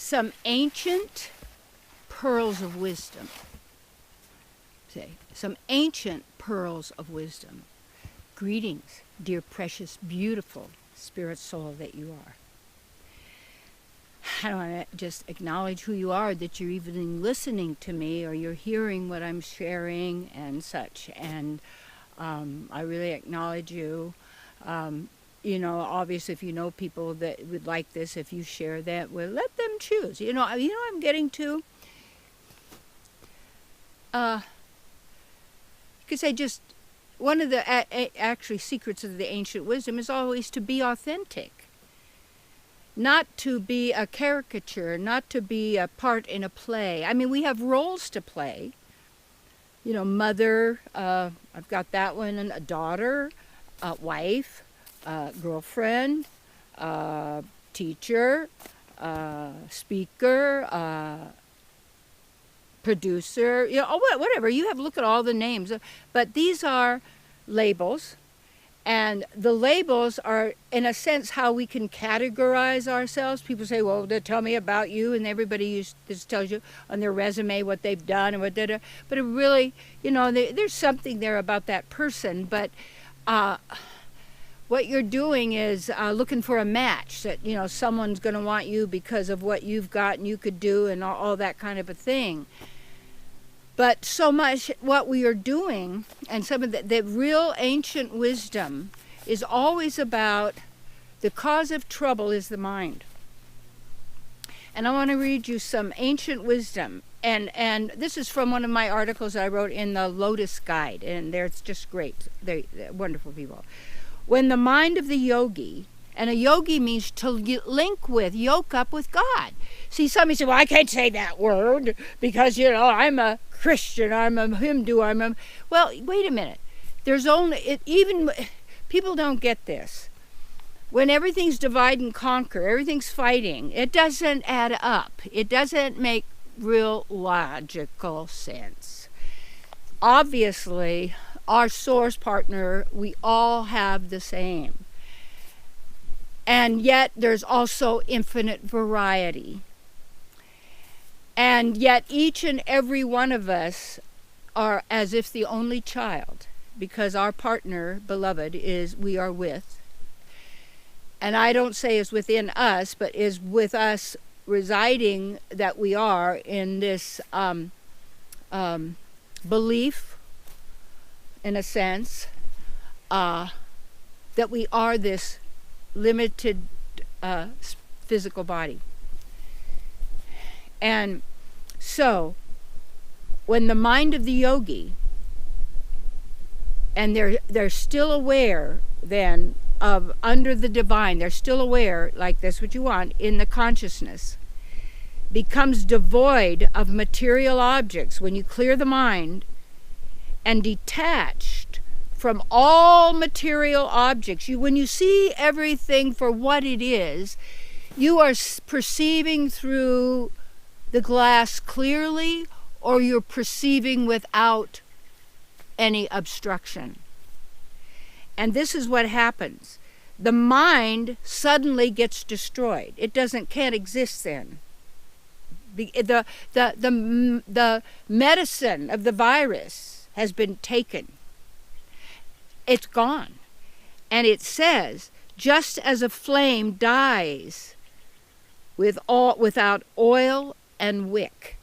some ancient pearls of wisdom. Some ancient pearls of wisdom. Greetings, dear, precious, beautiful spirit soul that you are. I want to just acknowledge who you are, that you're even listening to me or you're hearing what I'm sharing and such. And I really acknowledge you. Obviously, if you know people that would like this, if you share that, well, let them choose. I'm getting to. Because one of the actually secrets of the ancient wisdom is always to be authentic. Not to be a caricature, not to be a part in a play. I mean, we have roles to play. Mother, I've got that one, and a daughter, wife, girlfriend, teacher, speaker, producer, whatever. You have to look at all the names. But these are labels. And the labels are, in a sense, how we can categorize ourselves. People say, well, tell me about you. And everybody just tells you on their resume what they've done and what they do. But it really, there's something there about that person. But what you're doing is looking for a match that, someone's going to want you because of what you've got and you could do and all that kind of a thing. But so much what we are doing, and some of the real ancient wisdom, is always about the cause of trouble is the mind. And I want to read you some ancient wisdom. And this is from one of my articles I wrote in the Lotus Guide. And it's just great. They're wonderful people. When the mind of the yogi, and a yogi means to link with, yoke up with God. See, somebody said, well, I can't say that word because, I'm a Christian, I'm a Hindu, well, wait a minute. There's even people don't get this. When everything's divide and conquer, everything's fighting, it doesn't add up. It doesn't make real logical sense. Obviously, our source partner, we all have the same. And yet there's also infinite variety. And yet each and every one of us are as if the only child, because our partner, beloved, we are with. And I don't say is within us, but is with us residing, that we are in this belief, in a sense, that we are this limited physical body. And so when the mind of the yogi, and they're still aware then of under the divine, they're still aware, like that's what you want, in the consciousness, becomes devoid of material objects, when you clear the mind and detached from all material objects, when you see everything for what it is, you are perceiving through the glass clearly, or you're perceiving without any obstruction. And this is what happens. The mind suddenly gets destroyed. It can't exist then. The medicine of the virus has been taken. It's gone. And it says, just as a flame dies without oil and wick.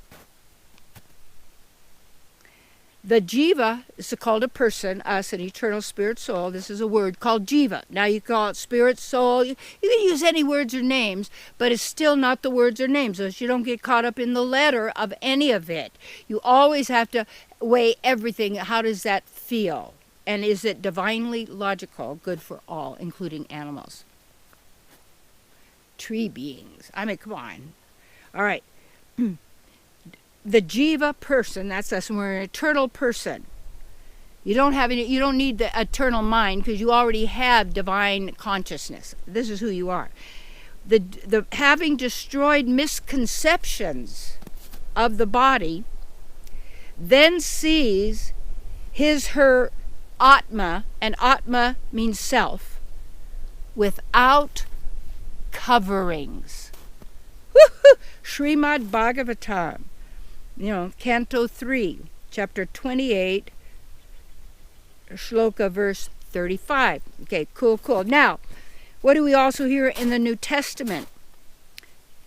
The jiva is called a person, us, an eternal spirit soul. This is a word called jiva. Now you call it spirit soul. You can use any words or names, but it's still not the words or names. So you don't get caught up in the letter of any of it. You always have to weigh everything. How does that feel? And is it divinely logical, good for all, including animals? Tree beings. I mean, come on. All right. The jiva person, that's us, and we're an eternal person. You don't need the eternal mind because you already have divine consciousness. This is who you are. The having destroyed misconceptions of the body, then sees her Atma, and Atma means self, without coverings. Srimad Bhagavatam, Canto 3, chapter 28, shloka verse 35. Okay, cool. Now, what do we also hear in the New Testament?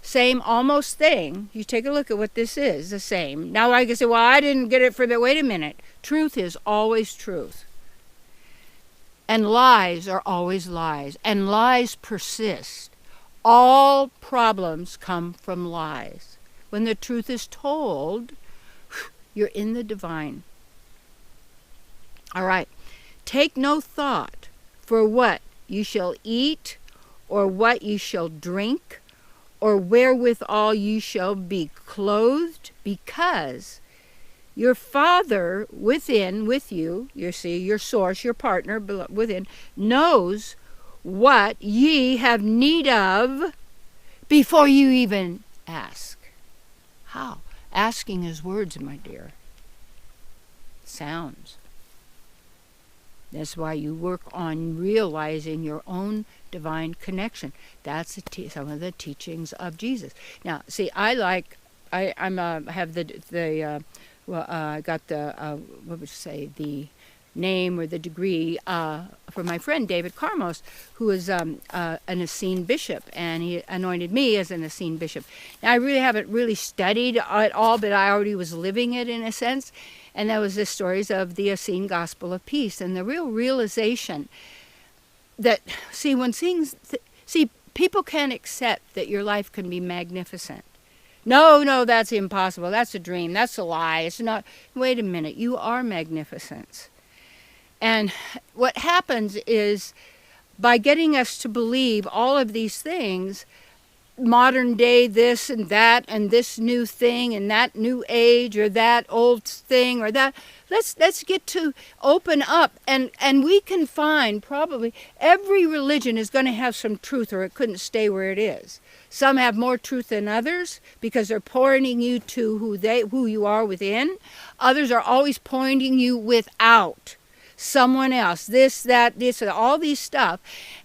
Same almost thing. You take a look at what this is, the same. Now I can say, well, I didn't get it for that. Wait a minute. Truth is always truth. And lies are always lies. And lies persist. All problems come from lies. When the truth is told, you're in the divine. All right. Take no thought for what you shall eat, or what you shall drink, or wherewithal you shall be clothed, because your Father within, with you, your source, your partner within, knows what ye have need of before you even ask. How? Asking is words, my dear. Sounds. That's why you work on realizing your own divine connection. That's some of the teachings of Jesus. Now, see, I have I got the name or the degree for my friend David Carmos, who is an Essene bishop, and he anointed me as an Essene bishop. Now, I really haven't really studied it all, but I already was living it in a sense. And that was the stories of the Essene Gospel of Peace, and the real realization that, people can't accept that your life can be magnificent. No, that's impossible. That's a dream. That's a lie. It's not. Wait a minute. You are magnificence. And what happens is, by getting us to believe all of these things, modern day this and that and this new thing and that new age or that old thing or that, let's get to open up, and we can find probably every religion is going to have some truth, or it couldn't stay where it is. Some have more truth than others because they're pointing you to who you are within. Others are always pointing you without someone else, this, all these stuff,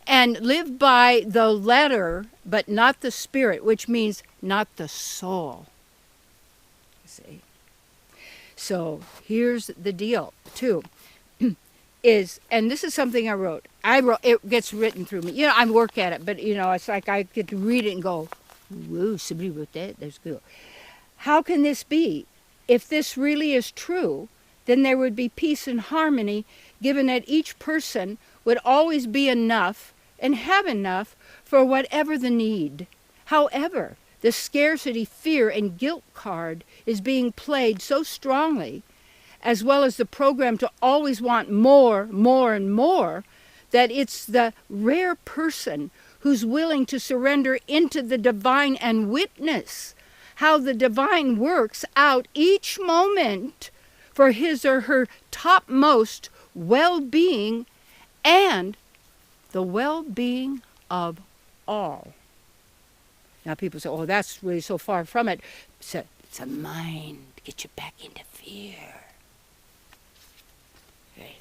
and live by the letter, but not the spirit, which means not the soul. See? So here's the deal, too, and this is something I wrote, it gets written through me. I work at it, but, it's like I get to read it and go, whoa, somebody wrote that, that's good. How can this be? If this really is true, then there would be peace and harmony, given that each person would always be enough and have enough for whatever the need. However, the scarcity, fear, and guilt card is being played so strongly, as well as the program to always want more, and more, that it's the rare person who's willing to surrender into the divine and witness how the divine works out each moment for his or her topmost well-being and the well-being of all. Now people say, oh, that's really so far from it. It's a mind to get you back into fear. Okay.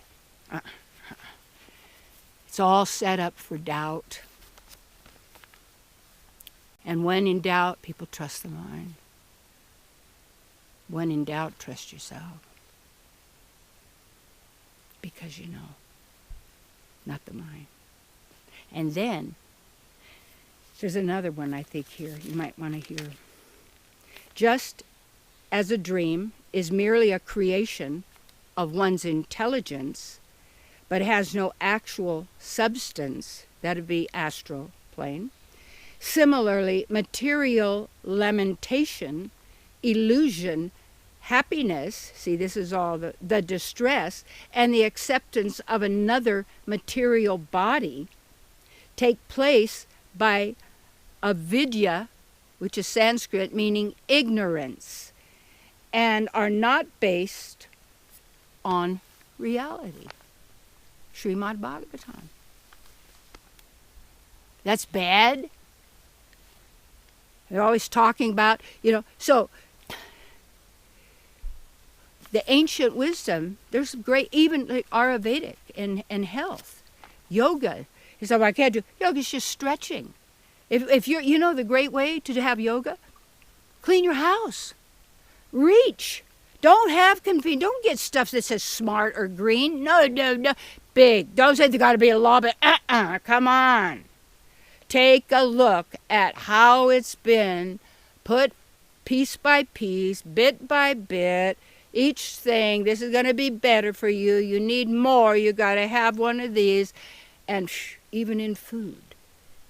It's all set up for doubt. And when in doubt, people trust the mind. When in doubt, trust yourself. Because you know, not the mind. And then, there's another one I think here you might want to hear. Just as a dream is merely a creation of one's intelligence, but has no actual substance, that would be astral plane. Similarly, material lamentation, illusion, happiness, see, this is all the distress, and the acceptance of another material body take place by avidya, which is Sanskrit meaning ignorance, and are not based on reality. Srimad Bhagavatam. That's bad. They're always talking about, so the ancient wisdom, there's great, even like Ayurvedic and health. Yoga is something I can't do. Yoga is just stretching. If you're, the great way to have yoga? Clean your house. Reach. Don't have convenience. Don't get stuff that says smart or green. No, no, no. Big. Don't say there's got to be a law, but come on. Take a look at how it's been put piece by piece, bit by bit, each thing. This is going to be better for you. You need more. You got to have one of these. And even in food,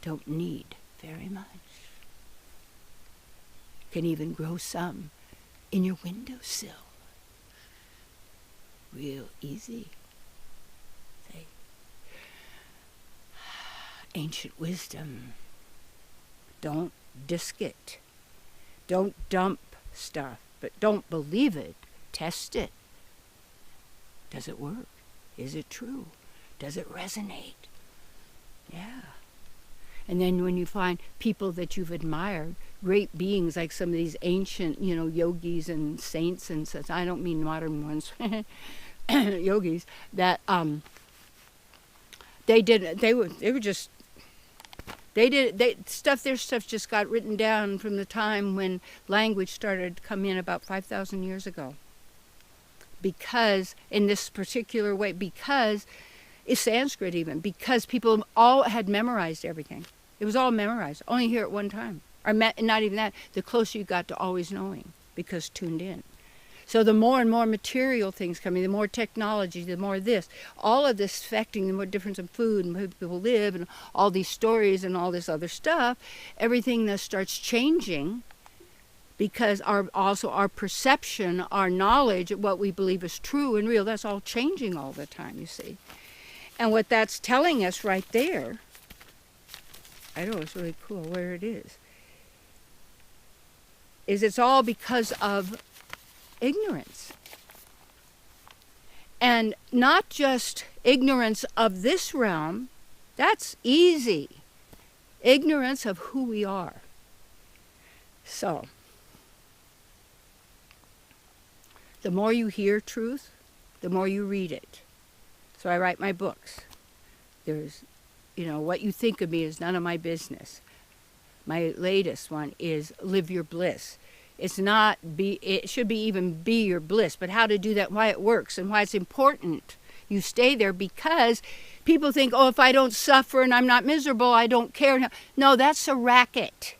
don't need very much. Can even grow some in your windowsill. Real easy. See? Ancient wisdom. Don't disk it. Don't dump stuff, but don't believe it. Test it. Does it work? Is it true? Does it resonate? Yeah. And then when you find people that you've admired, great beings like some of these ancient, yogis and saints and such, I don't mean modern ones, yogis, that their stuff just got written down from the time when language started to come in about 5,000 years ago. Because, in this particular way, because it's Sanskrit even, because people all had memorized everything. It was all memorized, only here at one time. Or not even that, the closer you got to always knowing, because tuned in. So the more and more material things coming, the more technology, the more this. All of this affecting the more difference in food and how people live and all these stories and all this other stuff, everything that starts changing because our perception, our knowledge, what we believe is true and real, that's all changing all the time, you see. And what that's telling us right there, I know it's really cool where it is it's all because of ignorance. And not just ignorance of this realm, that's easy. Ignorance of who we are. So, the more you hear truth, the more you read it. So I write my books. There's, what you think of me is none of my business. My latest one is Live Your Bliss. It should be even be your bliss, but how to do that, why it works, and why it's important you stay there, because people think, if I don't suffer and I'm not miserable, I don't care. No, that's a racket.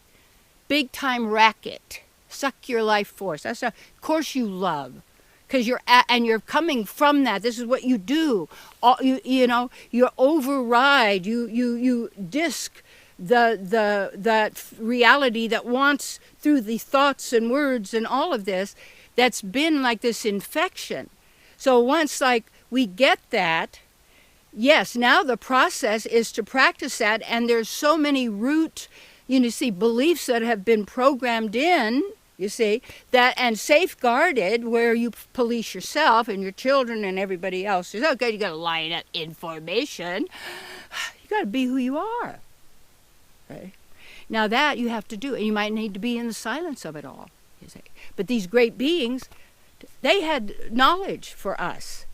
Big time racket. Suck your life force. Of course you love. Because you're coming from that. This is what you do. You override. You disc that reality that wants, through the thoughts and words and all of this, that's been like this infection. So once we get that, yes, now the process is to practice that, and there's so many root, beliefs that have been programmed in. You see, that and safeguarded, where you police yourself and your children and everybody else. It's okay, you got to line up information. You got to be who you are. Okay? Now that you have to do, and you might need to be in the silence of it all. You see, but these great beings, they had knowledge for us,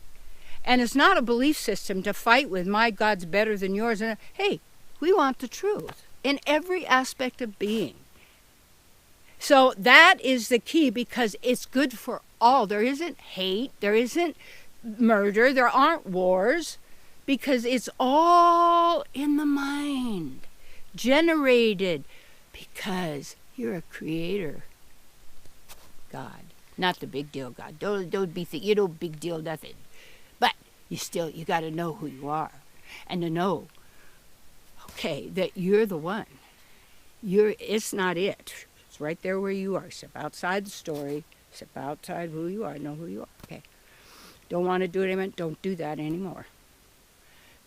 and it's not a belief system to fight with. My God's better than yours. And hey, we want the truth in every aspect of being. So that is the key, because it's good for all. There isn't hate, there isn't murder, there aren't wars, because it's all in the mind, generated, because you're a creator. God, not the big deal God. Don't be thinking, big deal nothing. But you got to know who you are, and to know, okay, that you're the one. It's not it. It's right there where you are. Step outside the story. Step outside who you are. Know who you are. Okay. Don't want to do it anymore. Don't do that anymore.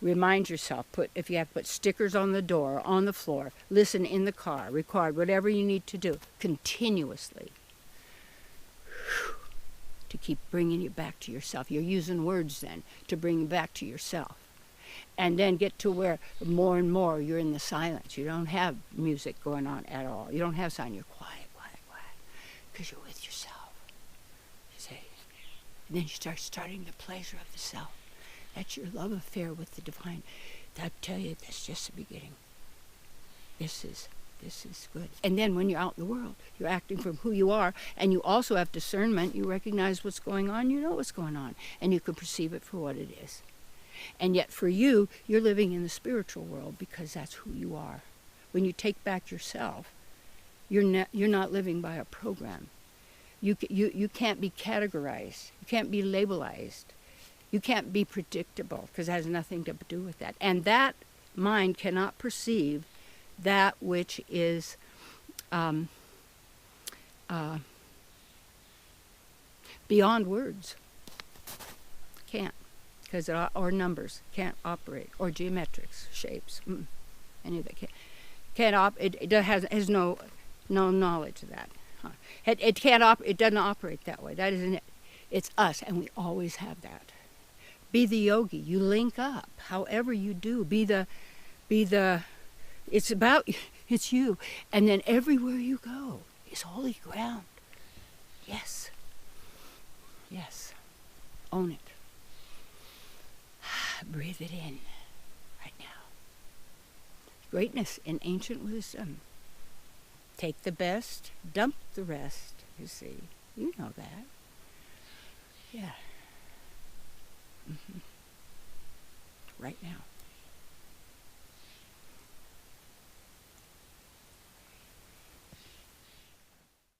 Remind yourself. If you have to put stickers on the door, on the floor, listen in the car, record, whatever you need to do, continuously, to keep bringing you back to yourself. You're using words then to bring you back to yourself. And then get to where more and more you're in the silence. You don't have music going on at all. You don't have sound. You're quiet, because you're with yourself. You say, and then you starting the pleasure of the self. That's your love affair with the divine. I tell you, that's just the beginning. This is this is good. And then when you're out in the world, you're acting from who you are, and you also have discernment. You recognize what's going on, you know what's going on, and you can perceive it for what it is. And yet for you, you're living in the spiritual world because that's who you are. When you take back yourself, you're not living by a program. You can't be categorized. You can't be labelized. You can't be predictable because it has nothing to do with that. And that mind cannot perceive that which is beyond words. Can't. Because or numbers can't operate, or geometrics, shapes, any of that it has no knowledge of that. It doesn't operate that way. That isn't it. It's us, and we always have that. Be the yogi. You link up, however you do. Be the. It's you, and then everywhere you go is holy ground. Yes. Yes. Own it. Breathe it in right now. Greatness in ancient wisdom. Take the best, dump the rest, you see. You know that. Yeah. Right now.